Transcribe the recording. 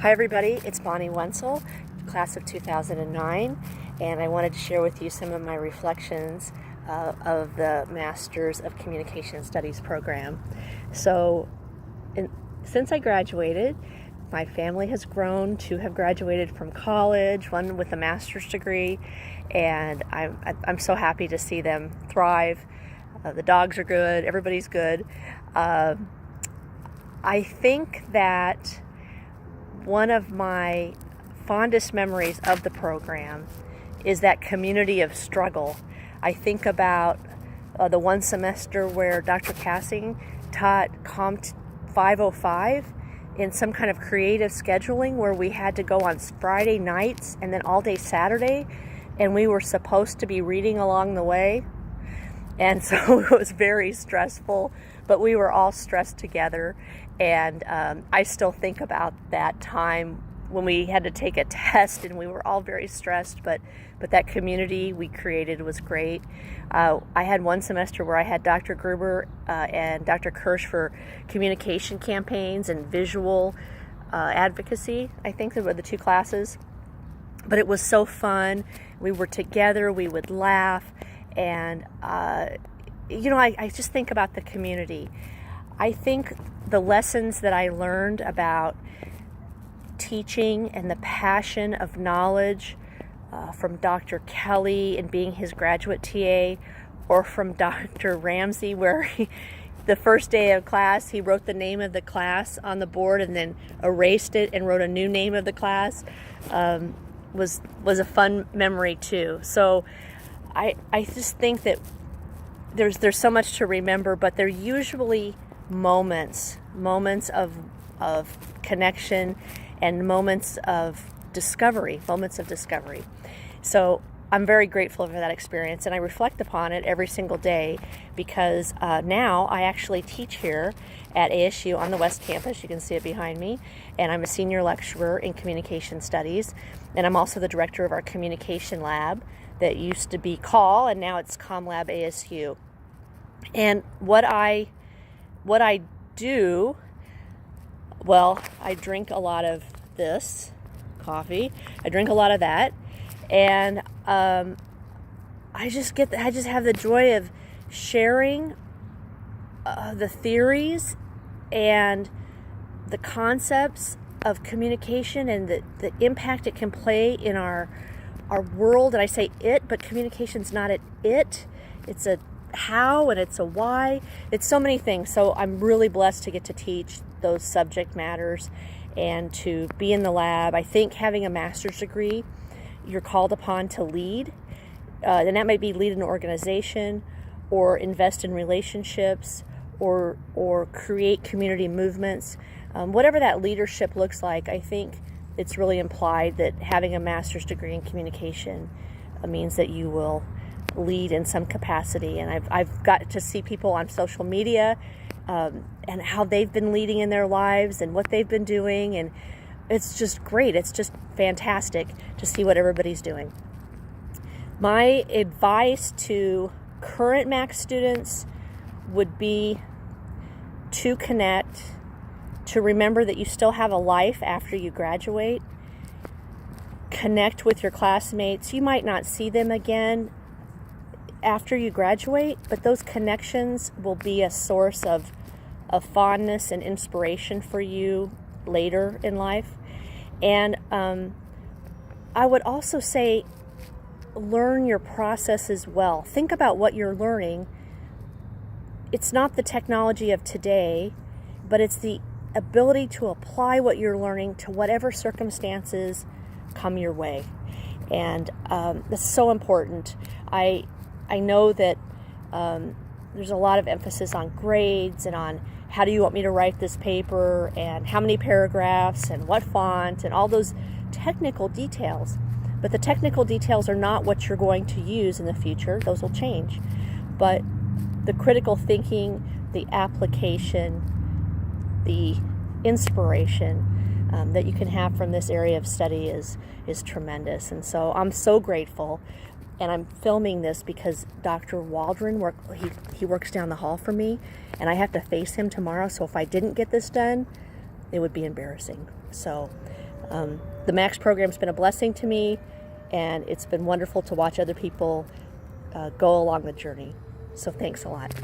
Hi everybody, it's Bonnie Wentzel, class of 2009, and I wanted to share with you some of my reflections of the Masters of Communication Studies program. Since I graduated, my family has grown to have graduated from college, one with a master's degree, and I'm so happy to see them thrive. The dogs are good, everybody's good. I think that one of my fondest memories of the program is that community of struggle. I think about the one semester where Dr. Cassing taught Comp 505 in some kind of creative scheduling where we had to go on Friday nights and then all day Saturday, and we were supposed to be reading along the way. And so it was very stressful, but we were all stressed together. And I still think about that time when we had to take a test and we were all very stressed, but that community we created was great. I had one semester where I had Dr. Gruber and Dr. Kirsch for communication campaigns and visual advocacy. I think they were the two classes. But it was so fun. We were together, we would laugh, and I just think about the community. I think the lessons that I learned about teaching and the passion of knowledge from Dr. Kelly and being his graduate TA, or from Dr. Ramsey, where the first day of class he wrote the name of the class on the board and then erased it and wrote a new name of the class, was a fun memory too. So I just think that there's so much to remember, but they're usually moments of connection and moments of discovery. So I'm very grateful for that experience, and I reflect upon it every single day because now I actually teach here at ASU on the West Campus. You can see it behind me, and I'm a senior lecturer in communication studies, and I'm also the director of our communication lab that used to be CALL, and now it's CommLab ASU. And what I do, well, I drink a lot of this coffee. I drink a lot of that, and I just have the joy of sharing the theories and the concepts of communication and the impact it can play in our world. And I say it, but communication's not an it. It's a how and it's a why. It's so many things. So I'm really blessed to get to teach those subject matters and to be in the lab. I think having a master's degree, you're called upon to lead, and that might be lead an organization or invest in relationships or create community movements. Whatever that leadership looks like, I think it's really implied that having a master's degree in communication means that you will lead in some capacity. And I've got to see people on social media and how they've been leading in their lives and what they've been doing, and it's just great. It's just fantastic to see what everybody's doing. My advice to current Mac students would be to connect, to remember that you still have a life after you graduate. Connect with your classmates. You might not see them again after you graduate, but those connections will be a source of fondness and inspiration for you later in life. And I would also say learn your processes well. Think about what you're learning. It's not the technology of today, but it's the ability to apply what you're learning to whatever circumstances come your way. And that's so important. I know that there's a lot of emphasis on grades and on how do you want me to write this paper and how many paragraphs and what font and all those technical details. But the technical details are not what you're going to use in the future. Those will change. But the critical thinking, the application, the inspiration that you can have from this area of study is tremendous. And so I'm so grateful. And I'm filming this because Dr. Waldron, he works down the hall from me, and I have to face him tomorrow. So if I didn't get this done, it would be embarrassing. So The Max program's been a blessing to me, and it's been wonderful to watch other people go along the journey. So thanks a lot.